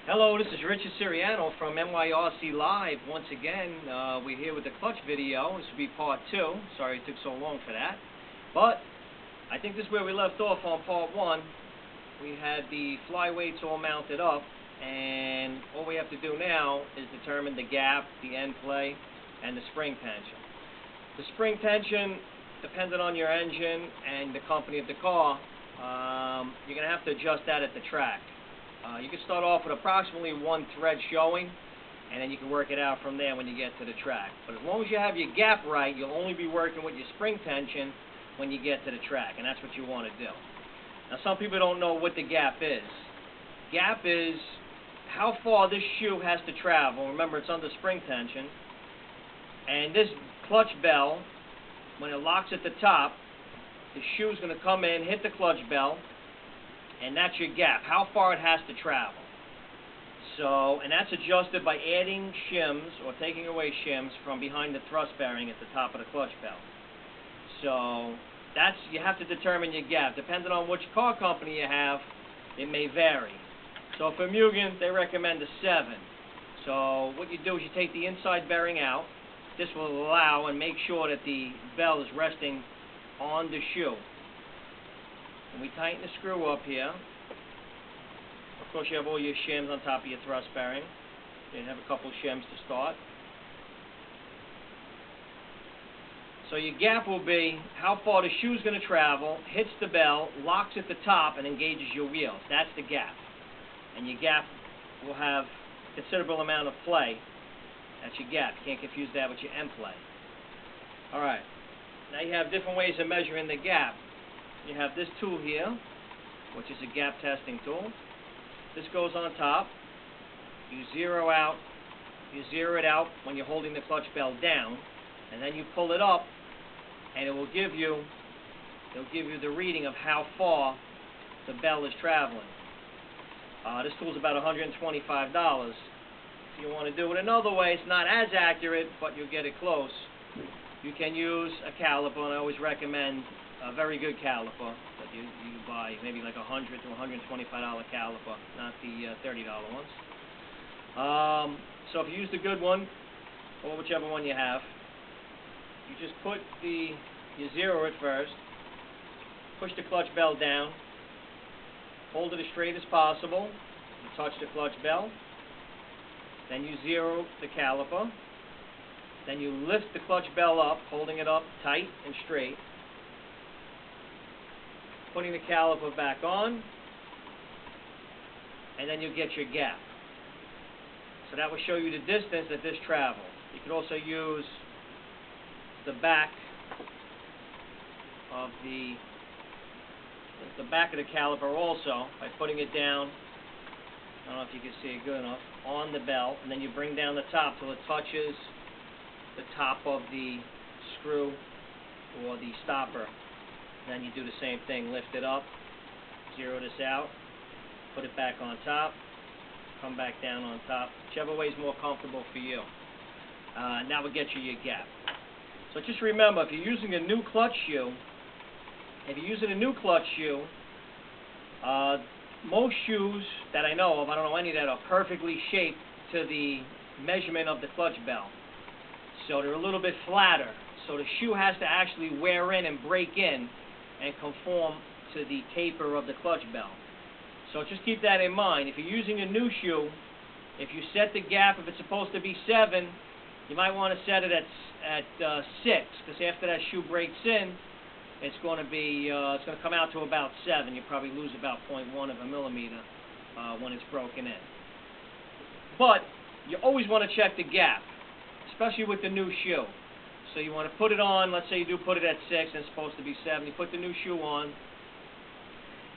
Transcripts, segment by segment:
Hello, this is Richard Siriano from NYRC Live. Once again, we're here with the clutch video. This will be part 2. Sorry it took so long for that. But I think this is where we left off on part 1. We had the flyweights all mounted up, and all we have to do now is determine the gap, the end play, and the spring tension. The spring tension, depending on your engine and the company of the car, you're going to have to adjust that at the track. You can start off with approximately one thread showing, and then you can work it out from there when you get to the track. But as long as you have your gap right, you'll only be working with your spring tension when you get to the track, and that's what you want to do. Now, some people don't know what the gap is. Gap is how far this shoe has to travel. Remember, it's under spring tension. And this clutch bell, when it locks at the top, the shoe's going to come in, hit the clutch bell, and that's your gap, how far it has to travel. So, and that's adjusted by adding shims or taking away shims from behind the thrust bearing at the top of the clutch bell. So, that's, you have to determine your gap. Depending on which car company you have, it may vary. So for Mugen, they recommend a 7. So what you do is you take the inside bearing out. This will allow and make sure that the bell is resting on the shoe. And we tighten the screw up here. Of course, you have all your shims on top of your thrust bearing. You have a couple shims to start. So your gap will be how far the shoe's going to travel, hits the bell, locks at the top, and engages your wheels. That's the gap. And your gap will have a considerable amount of play. That's your gap. You can't confuse that with your end play. Alright. Now you have different ways of measuring the gap. You have this tool here, which is a gap testing tool. This goes on top. You zero it out when you're holding the clutch bell down, and then you pull it up, and it'll give you the reading of how far the bell is traveling. This tool is about $125. If you want to do it another way, it's not as accurate, but you'll get it close. You can use a caliper, and I always recommend a very good caliper that you buy, maybe like $100 to $125 caliper, not the $30 ones. So if you use the good one, or whichever one you have, you just you zero it first, push the clutch bell down, hold it as straight as possible, you touch the clutch bell, then you zero the caliper, then you lift the clutch bell up, holding it up tight and straight, putting the caliper back on, and then you get your gap. So that will show you the distance that this travels. You could also use the back of the caliper also by putting it down, I don't know if you can see it good enough, on the bell, and then you bring down the top till it touches the top of the screw or the stopper. Then you do the same thing, lift it up, zero this out, put it back on top, come back down on top, whichever way is more comfortable for you. Now we'll get you your gap. So just remember, if you're using a new clutch shoe, most shoes that I know of, I don't know any that are perfectly shaped to the measurement of the clutch bell. So they're a little bit flatter. So the shoe has to actually wear in and break in and conform to the taper of the clutch bell. So just keep that in mind. If you're using a new shoe, if you set the gap, if it's supposed to be 7, you might want to set it at 6, because after that shoe breaks in, it's going to come out to about 7. You probably lose about 0.1 of a millimeter when it's broken in. But you always want to check the gap, especially with the new shoe. So you want to put it on, let's say you do put it at 6 and it's supposed to be 7. You put the new shoe on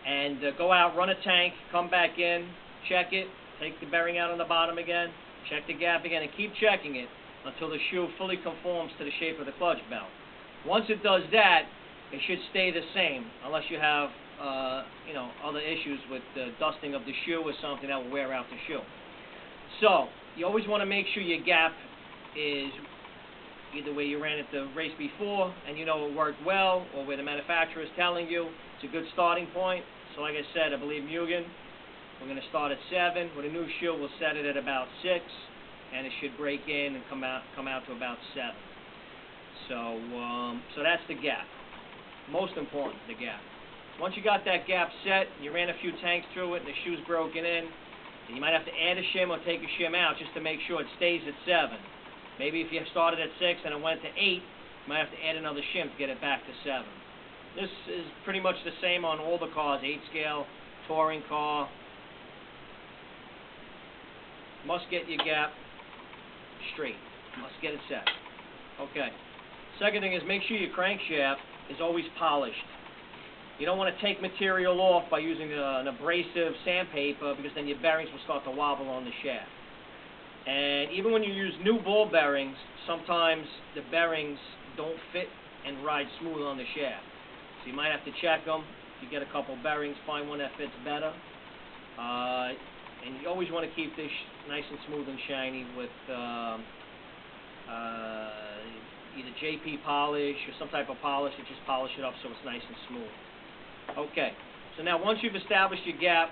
and go out, run a tank, come back in, check it, take the bearing out on the bottom again, check the gap again, and keep checking it until the shoe fully conforms to the shape of the clutch bell. Once it does that, it should stay the same unless you have other issues with the dusting of the shoe or something that will wear out the shoe. So you always want to make sure your gap is either where you ran it the race before and you know it worked well, or where the manufacturer is telling you it's a good starting point. So like I said, I believe Mugen We're going to start at 7. With a new shoe, we'll set it at about 6, and it should break in and come out to about 7. So that's the gap. Most important, the gap. Once you got that gap set, you ran a few tanks through it, and the shoe's broken in, then you might have to add a shim or take a shim out just to make sure it stays at 7. Maybe if you started at 6 and it went to 8, you might have to add another shim to get it back to 7. This is pretty much the same on all the cars, 8 scale, touring car. Must get your gap straight. Must get it set. Okay. Second thing is make sure your crankshaft is always polished. You don't want to take material off by using an abrasive sandpaper, because then your bearings will start to wobble on the shaft. And even when you use new ball bearings, sometimes the bearings don't fit and ride smooth on the shaft. So you might have to check them. If you get a couple bearings, find one that fits better. And you always want to keep this nice and smooth and shiny with either JP polish or some type of polish to just polish it up so it's nice and smooth. Okay, so now once you've established your gap,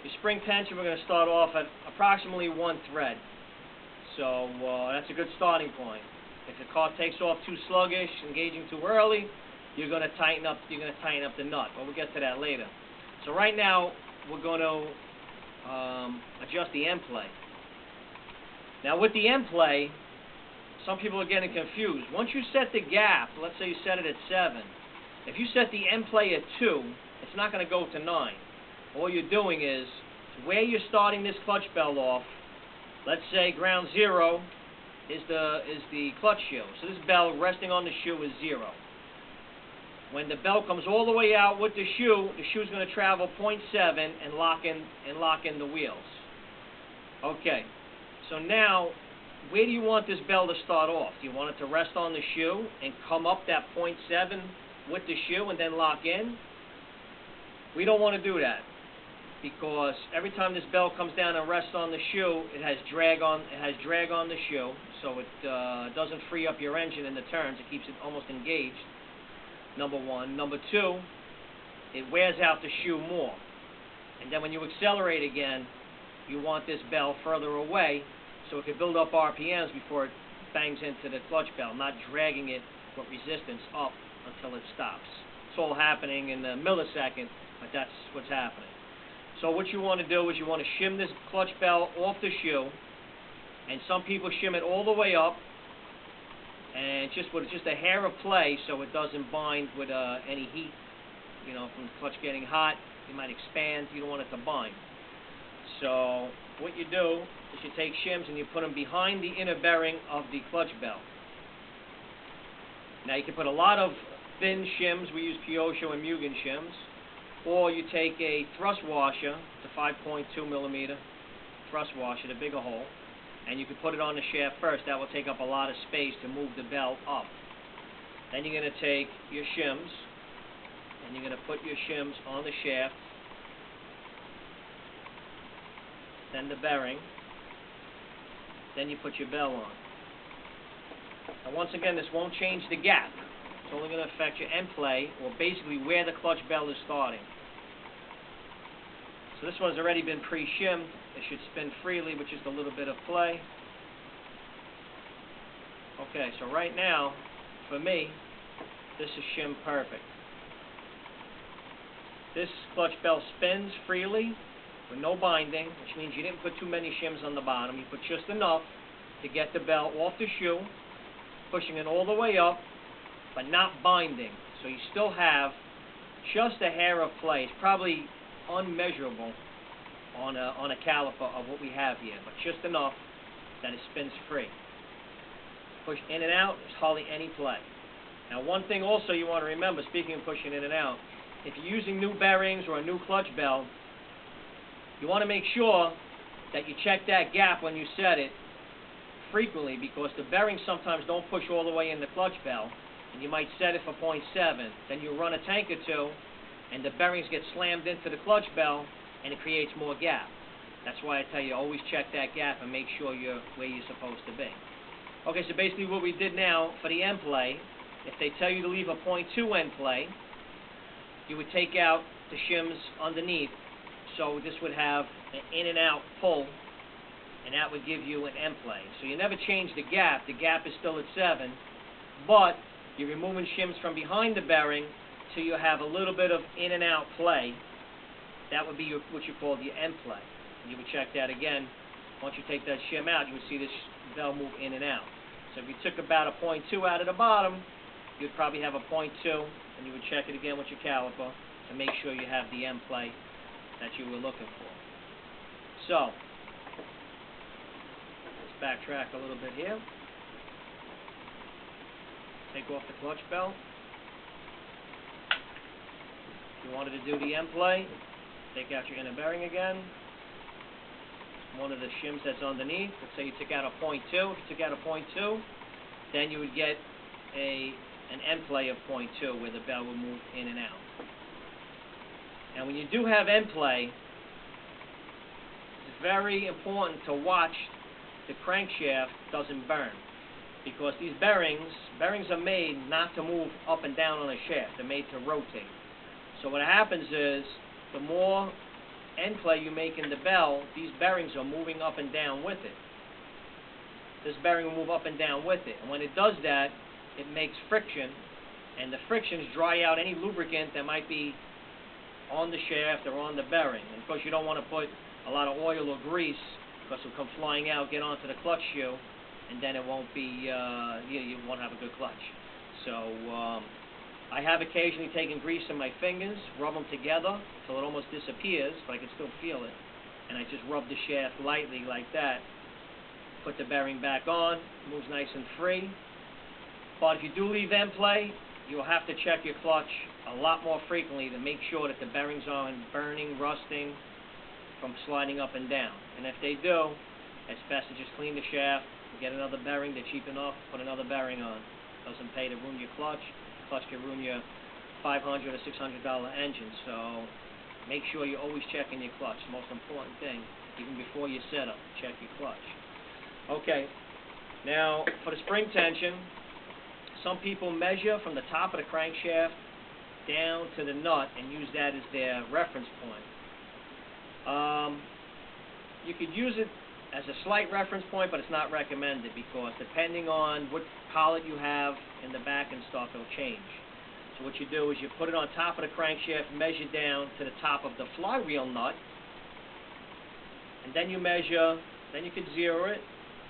your spring tension, we're going to start off at approximately 1 thread. So that's a good starting point. If the car takes off too sluggish, engaging too early, you're going to tighten up the nut. But we'll get to that later. So right now we're going to adjust the end play. Now with the end play, some people are getting confused. Once you set the gap, let's say you set it at 7. If you set the end play at 2, it's not going to go to 9. All you're doing is, where you're starting this clutch bell off, let's say ground 0 is the clutch shoe. So this bell resting on the shoe is 0. When the bell comes all the way out with the shoe's going to travel 0.7 and lock in the wheels. Okay, so now, where do you want this bell to start off? Do you want it to rest on the shoe and come up that 0.7 with the shoe and then lock in? We don't want to do that, because every time this bell comes down and rests on the shoe, it has drag on the shoe, so it doesn't free up your engine in the turns. It keeps it almost engaged. Number 1. Number 2, it wears out the shoe more. And then when you accelerate again, you want this bell further away so it can build up RPMs before it bangs into the clutch bell, not dragging it with resistance up until it stops. It's all happening in a millisecond, but that's what's happening. So what you want to do is you want to shim this clutch bell off the shoe, and some people shim it all the way up, and with just a hair of play so it doesn't bind with any heat. You know, from the clutch getting hot, it might expand. You don't want it to bind. So what you do is you take shims and you put them behind the inner bearing of the clutch bell. Now you can put a lot of thin shims. We use Kyosho and Mugen shims. Or you take a thrust washer, the 5.2 millimeter thrust washer, the bigger hole, and you can put it on the shaft first. That will take up a lot of space to move the bell up. Then you're going to take your shims, and you're going to put your shims on the shaft, then the bearing, then you put your bell on. Now once again, this won't change the gap. It's only going to affect your end play, or basically where the clutch bell is starting. So this one's already been pre-shimmed. It should spin freely with just a little bit of play. Okay, so right now, for me, this is shimmed perfect. This clutch bell spins freely with no binding, which means you didn't put too many shims on the bottom. You put just enough to get the bell off the shoe, pushing it all the way up, but not binding. So you still have just a hair of play. It's probably unmeasurable on a caliper of what we have here, but just enough that it spins free. Push in and out, there's hardly any play. Now one thing also you want to remember, speaking of pushing in and out, if you're using new bearings or a new clutch bell, you want to make sure that you check that gap when you set it frequently, because the bearings sometimes don't push all the way in the clutch bell, and you might set it for 0.7. Then you run a tank or two, and the bearings get slammed into the clutch bell, and it creates more gap. That's why I tell you, always check that gap and make sure you're where you're supposed to be. Okay, so basically what we did now for the end play, if they tell you to leave a 0.2 end play, you would take out the shims underneath So this would have an in and out pull, and that would give you an end play. So you never change the gap. The gap is still at 7, but you're removing shims from behind the bearing so you have a little bit of in and out play. That would be what you call the end play. And you would check that again. Once you take that shim out, you would see this bell move in and out. So if you took about a 0.2 out of the bottom, you'd probably have a 0.2, and you would check it again with your caliper to make sure you have the end play that you were looking for. So, let's backtrack a little bit here. Take off the clutch belt. If you wanted to do the end play, take out your inner bearing again. One of the shims that's underneath. Let's say you took out a 0.2. If you took out a 0.2, then you would get an end play of 0.2 where the bell would move in and out. Now when you do have end play, it's very important to watch the crankshaft doesn't burn, because these bearings are made not to move up and down on a shaft. They're made to rotate. So what happens is, the more end play you make in the bell, these bearings are moving up and down with it. This bearing will move up and down with it. And when it does that, it makes friction, and the frictions dry out any lubricant that might be on the shaft or on the bearing. And of course, you don't want to put a lot of oil or grease, because it'll come flying out, get onto the clutch shoe, and then it won't be, you won't have a good clutch. So I have occasionally taken grease in my fingers, rub them together till it almost disappears, but I can still feel it. And I just rub the shaft lightly like that. Put the bearing back on, moves nice and free. But if you do leave end play, you'll have to check your clutch a lot more frequently to make sure that the bearings aren't burning, rusting from sliding up and down. And if they do, it's best to just clean the shaft, get another bearing. They're cheap enough, put another bearing on. Doesn't pay to ruin your clutch. Clutch can ruin your $500 or $600 engine. So make sure you're always checking your clutch. The most important thing, even before you set up, check your clutch. Okay, now for the spring tension, some people measure from the top of the crankshaft down to the nut and use that as their reference point. You could use it as a slight reference point, but it's not recommended, because depending on what collet you have in the back and stuff, it'll change. So what you do is you put it on top of the crankshaft, measure down to the top of the flywheel nut, and then you measure, then you could zero it,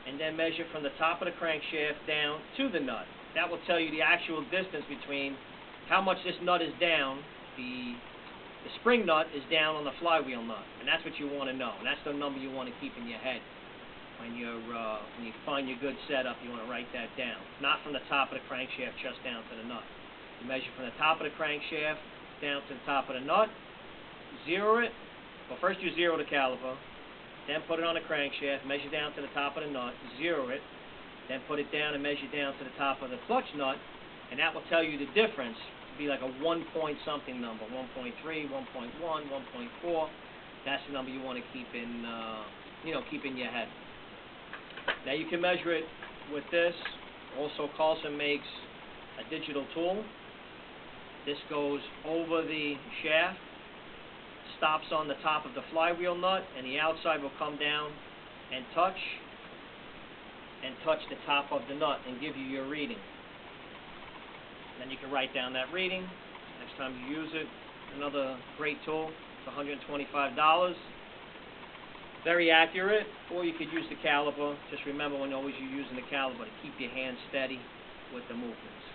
and then measure from the top of the crankshaft down to the nut. That will tell you the actual distance between how much this nut is down. The spring nut is down on the flywheel nut, and that's what you want to know. And that's the number you want to keep in your head when you find your good setup. You want to write that down, not from the top of the crankshaft just down to the nut. You measure from the top of the crankshaft down to the top of the nut, zero it. Well, first you zero the caliper, then put it on the crankshaft, measure down to the top of the nut, zero it, then put it down and measure down to the top of the clutch nut, and that will tell you the difference. It'll be like a 1 point something number, 1.3, 1.1, 1.4. That's the number you want to keep in, keep in your head. Now you can measure it with this. Also, Carlson makes a digital tool. This goes over the shaft, stops on the top of the flywheel nut, and the outside will come down and touch the top of the nut and give you your reading. Then you can write down that reading. Next time you use it, another great tool. It's $125. Very accurate. Or you could use the caliper. Just remember, when always you're using the caliper, to keep your hand steady with the movements.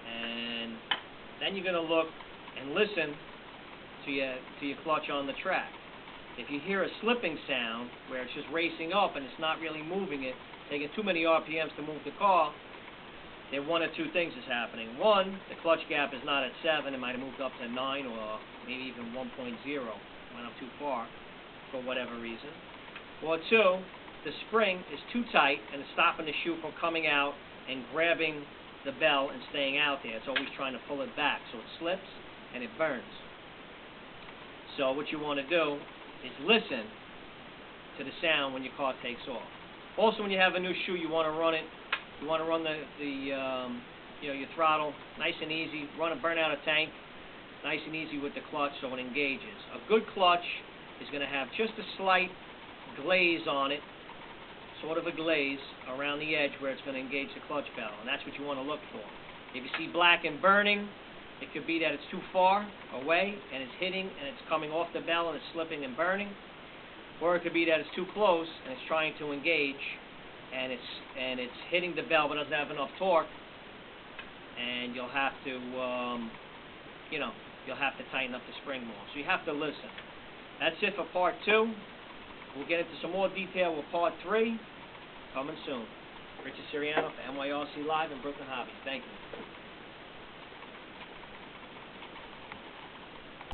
And then you're going to look and listen to your clutch on the track. If you hear a slipping sound where it's just racing up and it's not really moving it, taking too many RPMs to move the car, then one or two things is happening. One, the clutch gap is not at 7. It might have moved up to 9 or maybe even 1.0. Went up too far for whatever reason. Or two, the spring is too tight and it's stopping the shoe from coming out and grabbing the bell and staying out there. It's always trying to pull it back, so it slips and it burns. So what you want to do is listen to the sound when your car takes off. Also, when you have a new shoe, you want to run it. You want to run your throttle nice and easy. Burn out a tank nice and easy with the clutch so it engages. A good clutch is going to have just a slight glaze on it, sort of a glaze around the edge where it's going to engage the clutch pedal, and that's what you want to look for. If you see black and burning, it could be that it's too far away and it's hitting and it's coming off the bell and it's slipping and burning, or it could be that it's too close and it's trying to engage and it's hitting the bell but doesn't have enough torque, and you'll have to you'll have to tighten up the spring more. So you have to listen. That's it for part 2. We'll get into some more detail with part 3 coming soon. Richard Siriano for NYRC Live and Brooklyn Hobbies. Thank you.